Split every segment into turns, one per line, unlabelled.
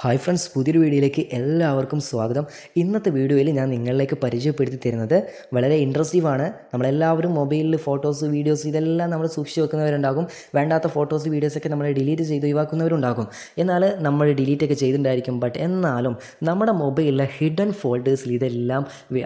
Hi friends, പുതിയൊരു വീഡിയോയിലേക്ക് എല്ലാവർക്കും സ്വാഗതം. ഇന്നത്തെ വീഡിയോയിൽ ഞാൻ നിങ്ങളിലേക്ക് പരിചയപ്പെടുത്തി തരുന്നത് വളരെ ഇൻട്രസ്റ്റീവാണ്. നമ്മളെല്ലാവരും മൊബൈലിൽ ഫോട്ടോസ്, വീഡിയോസ് ഇതെല്ലാം നമ്മൾ സൂക്ഷിച്ച് വെക്കുന്നവരുണ്ടാകും. വേണ്ടാത്ത ഫോട്ടോസ്, വീഡിയോസൊക്കെ നമ്മൾ ഡിലീറ്റ് ചെയ്ത് ഒഴിവാക്കുന്നവരുണ്ടാകും. എന്നാൽ നമ്മൾ ഡിലീറ്റൊക്കെ ചെയ്തിട്ടുണ്ടായിരിക്കും. ബട്ട് എന്നാലും നമ്മുടെ മൊബൈലിലെ ഹിഡൻ ഫോൾഡേഴ്സിൽ ഇതെല്ലാം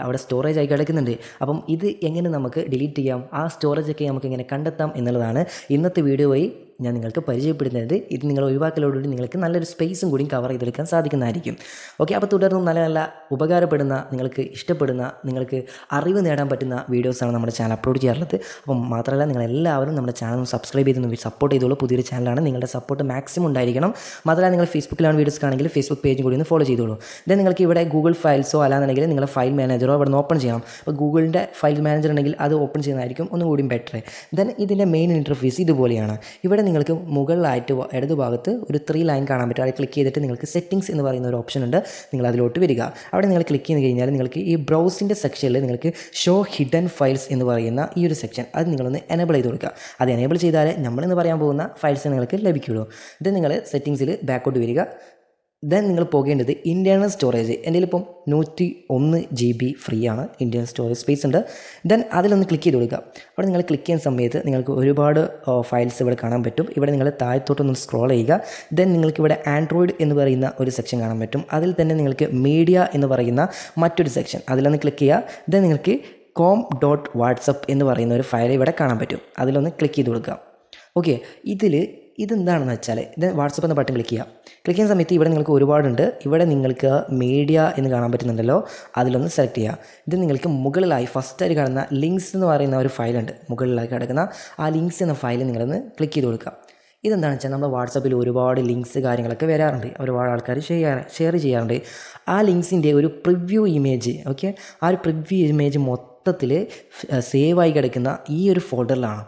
അവിടെ സ്റ്റോറേജ് ആയി കിടക്കുന്നുണ്ട്. അപ്പം ഇത് എങ്ങനെ നമുക്ക് ഡിലീറ്റ് ചെയ്യാം, ആ സ്റ്റോറേജൊക്കെ നമുക്ക് എങ്ങനെ കണ്ടെത്താം എന്നുള്ളതാണ് ഇന്നത്തെ വീഡിയോ വഴി ഞാൻ നിങ്ങൾക്ക് പരിചയപ്പെടുത്തുന്നത്. ഇത് നിങ്ങൾ ഒഴിവാക്കലോടുകൂടി നിങ്ങൾക്ക് നല്ലൊരു സ്പേസും കൂടി കവർ ചെയ്തെടുക്കാൻ സാധിക്കുന്നതായിരിക്കും. ഓക്കെ, അപ്പോൾ തുടർന്നും നല്ല നല്ല ഉപകാരപ്പെടുന്ന, നിങ്ങൾക്ക് ഇഷ്ടപ്പെടുന്ന, നിങ്ങൾക്ക് അറിവ് നേടാൻ പറ്റുന്ന വീഡിയോസാണ് നമ്മുടെ ചാനൽ അപ്ലോഡ് ചെയ്യാറുള്ളത്. അപ്പം മാത്രമല്ല, നിങ്ങളെല്ലാവരും നമ്മുടെ ചാനൽ സബ്സ്ക്രൈബ് ചെയ്തൊന്ന് സപ്പോർട്ട് ചെയ്തോളൂ. പുതിയൊരു ചാനലാണ്, നിങ്ങളുടെ സപ്പോർട്ട് മാക്സിമം ഉണ്ടായിരിക്കണം. മാത്രമല്ല, നിങ്ങൾ ഫേസ്ബുക്കിലാണ് വീഡിയോസ് ആണെങ്കിൽ ഫേസ്ബുക്ക് പേജും കൂടി ഒന്ന് ഫോളോ ചെയ്തോളൂ. ദെൻ നിങ്ങൾക്ക് ഇവിടെ ഗൂഗിൾ ഫയൽസോ അല്ലാന്നുണ്ടെങ്കിൽ നിങ്ങളുടെ ഫയൽ മാനേജറോ ഇവിടെ നിന്ന് ഓപ്പൺ ചെയ്യാം. അപ്പോൾ ഗൂഗിളിൻ്റെ ഫയൽ മാനേജർ ഉണ്ടെങ്കിൽ അത് ഓപ്പൺ ചെയ്യുന്നതായിരിക്കും ഒന്നുകൂടി ബെറ്റർ. ദെൻ ഇതിൻ്റെ മെയിൻ ഇൻ്റർഫേസ് ഇതുപോലെയാണ്. ഇവിടെ നിങ്ങൾക്ക് മുകളിലായിട്ട് ഇടതുഭാഗത്ത് ഒരു 3 ലൈൻ കാണാൻ പറ്റും. അത് ക്ലിക്ക് ചെയ്തിട്ട് നിങ്ങൾക്ക് സെറ്റിംഗ്സ് എന്ന് പറയുന്ന ഒരു ഓപ്ഷൻ ഉണ്ട്. നിങ്ങൾ അതിലോട്ട് വരിക. അവിടെ നിങ്ങൾ ക്ലിക്ക് ചെയ്ത് കഴിഞ്ഞാൽ നിങ്ങൾക്ക് ഈ ബ്രൗസിൻ്റെ സെക്ഷനിൽ നിങ്ങൾക്ക് ഷോ ഹിഡൻ ഫയൽസ് എന്ന് പറയുന്ന ഈ ഒരു സെക്ഷൻ അത് നിങ്ങളൊന്ന് എനേബിൾ ചെയ്ത് കൊടുക്കുക. അത് എനേബിൾ ചെയ്താൽ നമ്മളിന്ന് പറയാൻ പോകുന്ന ഫയൽസ് നിങ്ങൾക്ക് ലഭിക്കുകയുള്ളൂ. ഇത് നിങ്ങൾ സെറ്റിംഗ്സിൽ ബാക്കോട്ട് വരിക. ദെൻ നിങ്ങൾ പോകേണ്ടത് ഇൻറ്റേർണൽ സ്റ്റോറേജ്. എൻ്റെ ഇപ്പം 101 GB ഫ്രീ ആണ്, ഇൻറ്റേർണൽ സ്റ്റോറേജ് സ്പേസ് ഉണ്ട്. ദെൻ അതിലൊന്ന് ക്ലിക്ക് ചെയ്ത് കൊടുക്കുക. അവിടെ നിങ്ങൾ ക്ലിക്ക് ചെയ്യുന്ന സമയത്ത് നിങ്ങൾക്ക് ഒരുപാട് ഫയൽസ് ഇവിടെ കാണാൻ പറ്റും. ഇവിടെ നിങ്ങൾ താഴത്തോട്ടൊന്ന് സ്ക്രോൾ ചെയ്യുക. ദെൻ നിങ്ങൾക്ക് ഇവിടെ ആൻഡ്രോയിഡ് എന്ന് പറയുന്ന ഒരു സെക്ഷൻ കാണാൻ പറ്റും. അതിൽ തന്നെ നിങ്ങൾക്ക് മീഡിയ എന്ന് പറയുന്ന മറ്റൊരു സെക്ഷൻ, അതിലൊന്ന് ക്ലിക്ക് ചെയ്യുക. ദെൻ നിങ്ങൾക്ക് com.whatsapp എന്ന് പറയുന്ന ഒരു ഫയൽ ഇവിടെ കാണാൻ പറ്റും. അതിലൊന്ന് ക്ലിക്ക് ചെയ്ത് കൊടുക്കുക. ഓക്കെ, ഇതെന്താണെന്ന് വെച്ചാൽ ഇത് വാട്സപ്പ് എന്ന ബട്ടൺ ക്ലിക്ക് ചെയ്യുക. ക്ലിക്ക് ചെയ്യുന്ന സമയത്ത് ഇവിടെ നിങ്ങൾക്ക് ഒരുപാടുണ്ട്. ഇവിടെ നിങ്ങൾക്ക് മീഡിയ എന്ന് കാണാൻ പറ്റുന്നുണ്ടല്ലോ, അതിലൊന്ന് സെലക്ട് ചെയ്യുക. ഇത് നിങ്ങൾക്ക് മുകളിലായി ഫസ്റ്റായിട്ട് കാണുന്ന ലിങ്ക്സ് എന്ന് പറയുന്ന ഒരു ഫയലുണ്ട്. മുകളിലായി കിടക്കുന്ന ആ ലിങ്ക്സ് എന്ന ഫയൽ നിങ്ങളൊന്ന് ക്ലിക്ക് ചെയ്ത് കൊടുക്കുക. ഇതെന്താണെന്ന് വെച്ചാൽ നമ്മുടെ വാട്സപ്പിൽ ഒരുപാട് ലിങ്ക്സ് കാര്യങ്ങളൊക്കെ വരാറുണ്ട്, ഒരുപാട് ആൾക്കാർ ഷെയർ ചെയ്യാറുണ്ട്. ആ ലിങ്ക്സിൻ്റെ ഒരു പ്രിവ്യൂ ഇമേജ്, ഓക്കെ, ആ ഒരു പ്രിവ്യൂ ഇമേജ് മൊത്തത്തിൽ സേവായി കിടക്കുന്ന ഈ ഒരു ഫോൾഡറിലാണ്.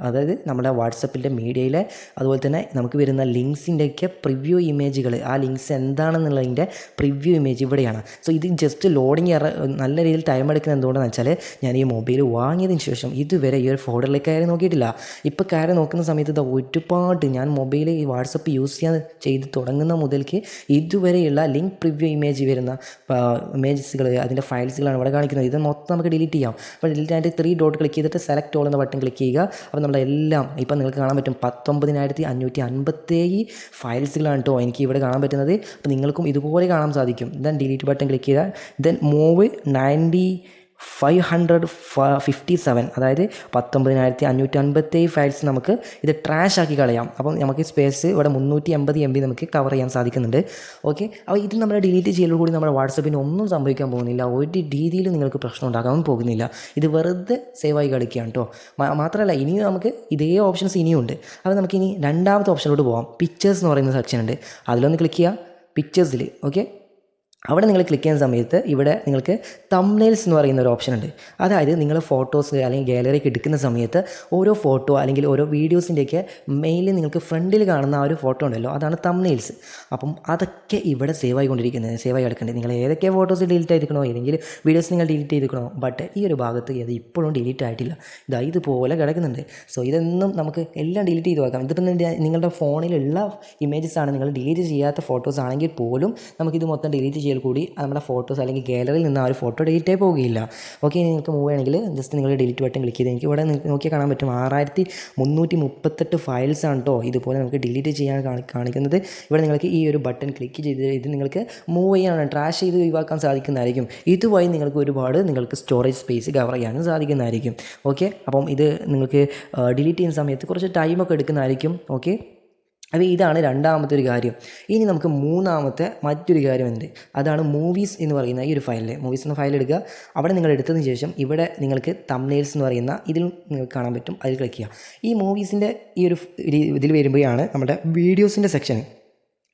അതായത് നമ്മുടെ വാട്സപ്പിൻ്റെ മീഡിയയിലെ അതുപോലെ തന്നെ നമുക്ക് വരുന്ന ലിങ്ക്സിൻ്റെയൊക്കെ പ്രിവ്യൂ ഇമേജുകൾ, ആ ലിങ്ക്സ് എന്താണെന്നുള്ളതിൻ്റെ പ്രിവ്യൂ ഇമേജ് ഇവിടെയാണ്. സോ ഇത് ജസ്റ്റ് ലോഡിങ് നല്ല രീതിയിൽ ടൈം എടുക്കുന്നത് എന്തുകൊണ്ടാണെന്ന് വെച്ചാൽ ഞാൻ ഈ മൊബൈൽ വാങ്ങിയതിന് ശേഷം ഇതുവരെ ഈ ഒരു ഫോൾഡറിലേക്ക് കയറി നോക്കിയിട്ടില്ല. ഇപ്പോൾ കയറി നോക്കുന്ന സമയത്ത് ഇത് ഒരുപാട് ഞാൻ മൊബൈൽ ഈ വാട്സപ്പ് യൂസ് ചെയ്യാൻ ചെയ്ത് തുടങ്ങുന്ന മുതൽക്ക് ഇതുവരെയുള്ള ലിങ്ക് പ്രിവ്യൂ ഇമേജ് വരുന്ന ഇമേജസുകൾ, അതിൻ്റെ ഫയൽസുകളാണ് ഇവിടെ കാണിക്കുന്നത്. ഇത് മൊത്തം നമുക്ക് ഡിലീറ്റ് ചെയ്യാം. അപ്പോൾ ഡിലീറ്റ് ആയിട്ട് 3 ഡോട്ട് ക്ലിക്ക് ചെയ്തിട്ട് സെലക്ട് ഓൾ എന്ന ബട്ടൺ ക്ലിക്ക് ചെയ്യുക. അപ്പോൾ നമ്മുടെ എല്ലാം ഇപ്പം നിങ്ങൾക്ക് കാണാൻ പറ്റും 19,557 ഫയൽസുകളാണ് കേട്ടോ എനിക്ക് ഇവിടെ കാണാൻ പറ്റുന്നത്. അപ്പോൾ നിങ്ങൾക്കും ഇതുപോലെ കാണാൻ സാധിക്കും. ദെൻ ഡിലീറ്റ് ബട്ടൺ ക്ലിക്ക് ചെയ്താൽ ദെൻ മൂവ് 557, അതായത് 19,557 ഫയൽസ് നമുക്ക് ഇത് ട്രാഷ് ആക്കി കളയാം. അപ്പം നമുക്ക് സ്പേസ് ഇവിടെ 380 MB നമുക്ക് കവർ ചെയ്യാൻ സാധിക്കുന്നുണ്ട്. ഓക്കെ, അപ്പോൾ ഇത് നമ്മൾ ഡിലീറ്റ് ചെയ്യലോടുകൂടി നമ്മുടെ വാട്സപ്പിന് ഒന്നും സംഭവിക്കാൻ പോകുന്നില്ല. ഒരു രീതിയിലും നിങ്ങൾക്ക് പ്രശ്നം ഉണ്ടാകാൻ പോകുന്നില്ല. ഇത് വെറുതെ സേവായി കളിക്കുകയാണ് കേട്ടോ. മാത്രമല്ല ഇനിയും നമുക്ക് ഇതേ ഓപ്ഷൻസ് ഇനിയുണ്ട്. അപ്പോൾ നമുക്കിനി രണ്ടാമത്തെ ഓപ്ഷനിലോട്ട് പോകാം. പിക്ചേഴ്സ് എന്ന് പറയുന്ന സെക്ഷൻ ഉണ്ട്, അതിലൊന്ന് ക്ലിക്ക് ചെയ്യുക. പിക്ചേഴ്സിൽ ഓക്കെ, അവിടെ നിങ്ങൾ ക്ലിക്ക് ചെയ്യുന്ന സമയത്ത് ഇവിടെ നിങ്ങൾക്ക് തംബ്നെയിൽസ് എന്ന് പറയുന്ന ഒരു ഓപ്ഷൻ ഉണ്ട്. അതായത് നിങ്ങൾ ഫോട്ടോസ് അല്ലെങ്കിൽ ഗാലറിയൊക്കെ എടുക്കുന്ന സമയത്ത് ഓരോ ഫോട്ടോ അല്ലെങ്കിൽ ഓരോ വീഡിയോസിൻ്റെയൊക്കെ മെയിലിൽ നിങ്ങൾക്ക് ഫ്രണ്ടിൽ കാണുന്ന ആ ഒരു ഫോട്ടോ ഉണ്ടല്ലോ, അതാണ് തംബ്നെയിൽസ്. അപ്പം അതൊക്കെ ഇവിടെ സേവ് ആയി കിടക്കേണ്ടത്. നിങ്ങൾ ഏതൊക്കെ ഫോട്ടോസ് ഡിലീറ്റ് ചെയ്തിരിക്കണോ, ഏതെങ്കിൽ വീഡിയോസ് നിങ്ങൾ ഡിലീറ്റ് ചെയ്തിരിക്കണോ, ബട്ട് ഈ ഒരു ഭാഗത്ത് ഇത് ഇപ്പോഴും ഡിലീറ്റ് ആയിട്ടില്ല. ഇതുപോലെ കിടക്കുന്നുണ്ട്. സോ ഇതൊന്നും നമുക്ക് എല്ലാം ഡിലീറ്റ് ചെയ്ത് വെക്കാം. ഇതിപ്പോൾ നിങ്ങളുടെ ഫോണിലുള്ള ഇമേജസ് ആണ്, നിങ്ങൾ ഡിലീറ്റ് ചെയ്യാത്ത ഫോട്ടോസ് ആണെങ്കിൽ പോലും നമുക്കിത് മൊത്തം ഡിലീറ്റ് ചെയ്യൽ കൂടി നമ്മുടെ ഫോട്ടോസ് അല്ലെങ്കിൽ ഗാലറിയിൽ നിന്ന് ആ ഒരു ഫോട്ടോ ഡിലീറ്റ് ആയി പോവുകയില്ല. ഓക്കെ, നിങ്ങൾക്ക് മൂവ് ചെയ്യണമെങ്കിൽ ജസ്റ്റ് നിങ്ങൾ ഡിലീറ്റ് ബട്ടൺ ക്ലിക്ക് ചെയ്ത് എനിക്ക് ഇവിടെ നോക്കിയാൽ കാണാൻ പറ്റും 6,338 ഫയൽസ് ആണ് കേട്ടോ ഇതുപോലെ നമുക്ക് ഡിലീറ്റ് ചെയ്യാൻ കാണിക്കുന്നത്. ഇവിടെ നിങ്ങൾക്ക് ഈ ഒരു ബട്ടൺ ക്ലിക്ക് ചെയ്ത് ഇത് നിങ്ങൾക്ക് മൂവ് ചെയ്യാനാണ്, ട്രാഷ് ചെയ്ത് ഒഴിവാക്കാൻ സാധിക്കുന്നതായിരിക്കും. ഇതുവഴി നിങ്ങൾക്ക് സ്റ്റോറേജ് സ്പേസ് കവർ ചെയ്യാനും സാധിക്കുന്നതായിരിക്കും. ഓക്കെ, അപ്പം ഇത് നിങ്ങൾക്ക് ഡിലീറ്റ് ചെയ്യുന്ന സമയത്ത് കുറച്ച് ടൈമൊക്കെ എടുക്കുന്നതായിരിക്കും. ഓക്കെ, അപ്പോൾ ഇതാണ് രണ്ടാമത്തെ ഒരു കാര്യം. ഇനി നമുക്ക് മൂന്നാമത്തെ മറ്റൊരു കാര്യമുണ്ട്. അതാണ് മൂവീസ് എന്ന് പറയുന്ന ഈ ഒരു ഫയലിൽ. മൂവീസ് എന്ന ഫയൽ എടുക്കുക. അവിടെ നിങ്ങൾ എടുത്തതിന് ശേഷം ഇവിടെ നിങ്ങൾക്ക് തംബ്നെയിൽസ് എന്ന് പറയുന്ന ഇതിൽ നിങ്ങൾക്ക് കാണാൻ പറ്റും, അതിൽ ക്ലിക്ക് ചെയ്യുക. ഈ മൂവീസിൻ്റെ ഈ ഒരു ഇതിൽ വരുമ്പോഴാണ് നമ്മുടെ വീഡിയോസിൻ്റെ സെക്ഷൻ.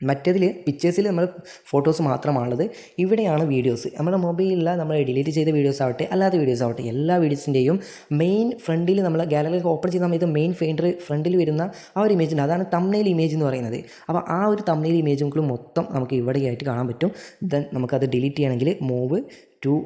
മറ്റേതിൽ പിക്ചേഴ്സിൽ നമ്മൾ ഫോട്ടോസ് മാത്രമാണുള്ളത്. ഇവിടെയാണ് വീഡിയോസ്. നമ്മുടെ മൊബൈലിൽ നമ്മൾ ഡിലീറ്റ് ചെയ്ത വീഡിയോസ് ആവട്ടെ അല്ലാത്ത വീഡിയോസ് ആവട്ടെ എല്ലാ വീഡിയോസിൻ്റെയും മെയിൻ ഫ്രണ്ടിൽ നമ്മൾ ഗാലറിയൊക്കെ ഓപ്പൺ ചെയ്യുന്ന സമയത്ത് മെയിൻ ഫ്രണ്ടിൽ വരുന്ന ആ ഒരു ഇമേജ് ഉണ്ട്, അതാണ് തംബ്നെയിൽ ഇമേജ് എന്ന് പറയുന്നത്. അപ്പോൾ ആ ഒരു തംബ്നെയിൽ ഇമേജുകളും മൊത്തം നമുക്ക് ഇവിടെയായിട്ട് കാണാൻ പറ്റും. ദെൻ നമുക്കത് ഡിലീറ്റ് ചെയ്യണമെങ്കിൽ മൂവ് ടു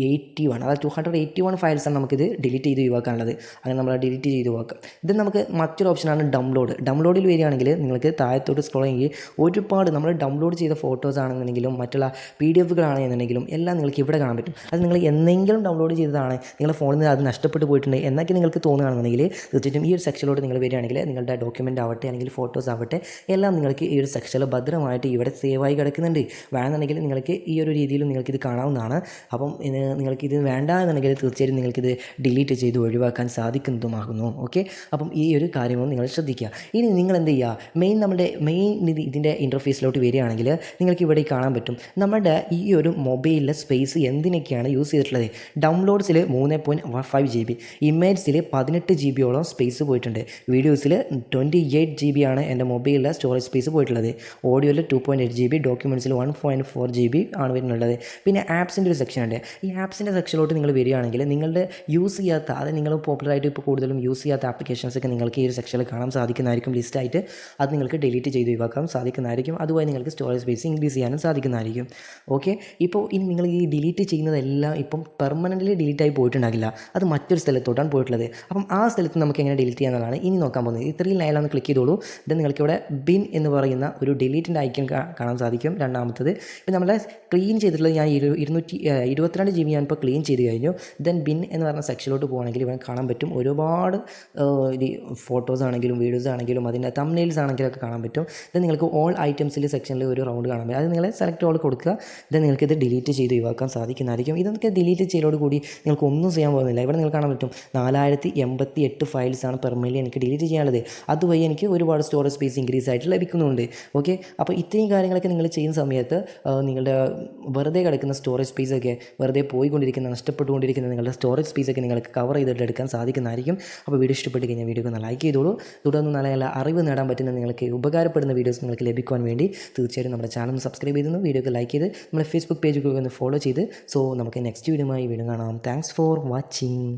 281 അതായത് 281 ഫയൽസാണ് നമുക്കിത് ഡിലീറ്റ് ചെയ്ത് ഒഴിവാക്കാനുള്ളത്. അങ്ങനെ നമ്മൾ ഡിലീറ്റ് ചെയ്ത് ഒഴിവാക്കാം. ഇത് നമുക്ക് മറ്റൊരു ഓപ്ഷനാണ് ഡൗൺലോഡിൽ വരികയാണെങ്കിൽ നിങ്ങൾക്ക് താഴത്തോട്ട് സ്ക്രോൾ ചെയ്യുകയും ഒരുപാട് നമ്മൾ ഡൗൺലോഡ് ചെയ്ത ഫോട്ടോസ് ആണെന്നുണ്ടെങ്കിലും മറ്റുള്ള PDFകളാണെന്നുണ്ടെങ്കിലും എല്ലാം നിങ്ങൾക്ക് ഇവിടെ കാണാൻ പറ്റും. അത് നിങ്ങൾ എന്തെങ്കിലും ഡൗൺലോഡ് ചെയ്തതാണ് നിങ്ങളുടെ ഫോണിൽ നിന്ന് അത് നഷ്ടപ്പെട്ടു പോയിട്ടുണ്ട് എന്നൊക്കെ നിങ്ങൾക്ക് തോന്നുകയാണെന്നുണ്ടെങ്കിൽ തീർച്ചയായിട്ടും ഈ ഒരു സെക്ഷനിലോട്ട് നിങ്ങൾ വരികയാണെങ്കിൽ നിങ്ങളുടെ ഡോക്യുമെൻ്റ് ആവട്ടെ അല്ലെങ്കിൽ ഫോട്ടോസ് ആവട്ടെ എല്ലാം നിങ്ങൾക്ക് ഈ ഒരു സെക്ഷനിൽ ഭദ്രമായിട്ട് ഇവിടെ സേവായി കിടക്കുന്നുണ്ട്. വേണമെന്നുണ്ടെങ്കിൽ നിങ്ങൾക്ക് ഈ ഒരു രീതിയിലും നിങ്ങൾക്കിത് കാണാവുന്നതാണ്. അപ്പം നിങ്ങൾക്കിത് വേണ്ട എന്നുണ്ടെങ്കിൽ തീർച്ചയായും നിങ്ങൾക്കിത് ഡിലീറ്റ് ചെയ്ത് ഒഴിവാക്കാൻ സാധിക്കുന്നതുമാകുന്നു. ഓക്കെ, അപ്പം ഈ ഒരു കാര്യവും നിങ്ങൾ ശ്രദ്ധിക്കുക. ഇനി നിങ്ങൾ എന്ത് ചെയ്യുക, നമ്മുടെ ഇതിൻ്റെ ഇൻ്റർഫേസിലോട്ട് വരികയാണെങ്കിൽ നിങ്ങൾക്ക് ഇവിടെ കാണാൻ പറ്റും നമ്മുടെ ഈ ഒരു മൊബൈലിലെ സ്പേസ് എന്തിനൊക്കെയാണ് യൂസ് ചെയ്തിട്ടുള്ളത്. ഡൗൺലോഡ്സിൽ 3.5 GB, ഇമേജ്സിൽ 18 GB സ്പേസ് പോയിട്ടുണ്ട്, വീഡിയോസിൽ 28 GB ആണ് എൻ്റെ മൊബൈലിലെ സ്റ്റോറേജ് സ്പേസ് പോയിട്ടുള്ളത്, ഓഡിയോയിൽ 2.8 GB, ഡോക്യുമെൻറ്റ്സിൽ 1.4 GB ആണ് വരുന്നുള്ളത്. പിന്നെ ആപ്സിൻ്റെ ഒരു സെക്ഷൻ ഉണ്ട്. ഈ ആപ്സിൻ്റെ സെക്ഷനിലോട്ട് നിങ്ങൾ വരികയാണെങ്കിൽ നിങ്ങളുടെ യൂസ് ചെയ്യാത്ത, അതായത് നിങ്ങൾ പോപ്പുലറായിട്ട് ഇപ്പോൾ കൂടുതലും യൂസ് ചെയ്യാത്ത ആപ്ലിക്കേഷൻസൊക്കെ നിങ്ങൾക്ക് ഈ ഒരു സെക്ഷനിൽ കാണാൻ സാധിക്കുന്നതായിരിക്കും. ലിസ്റ്റായിട്ട് അത് നിങ്ങൾക്ക് ഡിലീറ്റ് ചെയ്ത് ഒഴിവാക്കാൻ സാധിക്കുന്നതായിരിക്കും. അതുവഴി നിങ്ങൾക്ക് സ്റ്റോറേജ് സ്പേസ് ഇൻക്രീസ് ചെയ്യാനും സാധിക്കുന്നതായിരിക്കും. ഓക്കെ, ഇപ്പോൾ ഇനി നിങ്ങൾ ഈ ഡിലീറ്റ് ചെയ്യുന്നതെല്ലാം ഇപ്പം പെർമനൻ്റ്ലി ഡിലീറ്റായി പോയിട്ടുണ്ടാകില്ല, അത് മറ്റൊരു സ്ഥലത്തോട്ടാണ് പോയിട്ടുള്ളത്. അപ്പം ആ സ്ഥലത്ത് നമുക്ക് എങ്ങനെ ഡിലീറ്റ് ചെയ്യാമെന്നുള്ളതാണ് ഇനി നോക്കാൻ പോകുന്നത്. ഈ 3 ലൈനിലൊന്ന് ക്ലിക്ക് ചെയ്തോളൂ. ഇത് നിങ്ങൾക്കിവിടെ ബിൻ എന്ന് പറയുന്ന ഒരു ഡിലീറ്റിൻ്റെ ഐക്കൺ കാണാൻ സാധിക്കും. രണ്ടാമത്തത് ഇപ്പം നമ്മളെ ക്ലീൻ ചെയ്തിട്ടുള്ളത് ഞാൻ 222 GB ഞാനിപ്പോൾ ക്ലീൻ ചെയ്ത് കഴിഞ്ഞു. ദെൻ ബിൻ എന്ന് പറഞ്ഞ സെക്ഷനിലോട്ട് പോകുകയാണെങ്കിൽ ഇവിടെ കാണാൻ പറ്റും ഒരുപാട് ഫോട്ടോസ് ആണെങ്കിലും വീഡിയോസ് ആണെങ്കിലും അതിൻ്റെ തംബ്നെയിൽസ് ആണെങ്കിലും ഒക്കെ കാണാൻ പറ്റും. ദെൻ നിങ്ങൾക്ക് ഓൾ ഐറ്റംസിൽ സെക്ഷനിൽ ഒരു റൗണ്ട് കാണാൻ പറ്റും. അത് നിങ്ങൾ സെലക്ട് ഓൾ കൊടുക്കുക. ദെൻ നിങ്ങൾക്കിത് ഡിലീറ്റ് ചെയ്ത് ഒഴിവാക്കാൻ സാധിക്കുന്നതായിരിക്കും. ഇതൊക്കെ ഡിലീറ്റ് ചെയ്തതോട് കൂടി നിങ്ങൾക്ക് ഒന്നും ചെയ്യാൻ പോകുന്നില്ല. ഇവിടെ നിങ്ങൾക്ക് കാണാൻ പറ്റും 4088 ഫയൽസാണ് പെർമനൻ്റ്ലി എനിക്ക് ഡിലീറ്റ് ചെയ്യാനുള്ളത്. അതുവഴി എനിക്ക് ഒരുപാട് സ്റ്റോറേജ് സ്പേസ് ഇൻക്രീസ് ആയിട്ട് ലഭിക്കുന്നുണ്ട്. ഓക്കെ, അപ്പോൾ ഇത്രയും കാര്യങ്ങളൊക്കെ നിങ്ങൾ ചെയ്യുന്ന സമയത്ത് നിങ്ങളുടെ വെറുതെ കിടക്കുന്ന സ്റ്റോറേജ് സ്പേസൊക്കെ, വെറുതെ പോയിക്കൊണ്ടിരിക്കുന്ന നഷ്ടപ്പെട്ടുകൊണ്ടിരിക്കുന്ന നിങ്ങളുടെ സ്റ്റോറേജ് സ്പേസൊക്കെ നിങ്ങൾക്ക് കവർ ചെയ്തിട്ട് എടുക്കാൻ സാധിക്കുന്നതായിരിക്കും. അപ്പോൾ വീഡിയോ ഇഷ്ടപ്പെട്ട് കഴിഞ്ഞാൽ വീഡിയോ ഒന്ന് ലൈക്ക് ചെയ്തോളൂ. തുടർന്ന് നല്ല നല്ല അറിവ് നേടാൻ പറ്റുന്ന നിങ്ങൾക്ക് ഉപകാരപ്പെടുന്ന വീഡിയോസ് നിങ്ങൾക്ക് ലഭിക്കുവാൻ വേണ്ടി തീർച്ചയായും നമ്മുടെ ചാനൽ സബ്സ്ക്രൈബ് ചെയ്തു, വീഡിയോക്ക് ലൈക്ക് ചെയ്ത് നമ്മുടെ ഫേസ്ബുക്ക് പേജ് ഒന്ന് ഫോളോ ചെയ്ത്. സോ നമുക്ക് നെക്സ്റ്റ് വീഡിയോയുമായി വീണ്ടും കാണാം. Thanks for watching.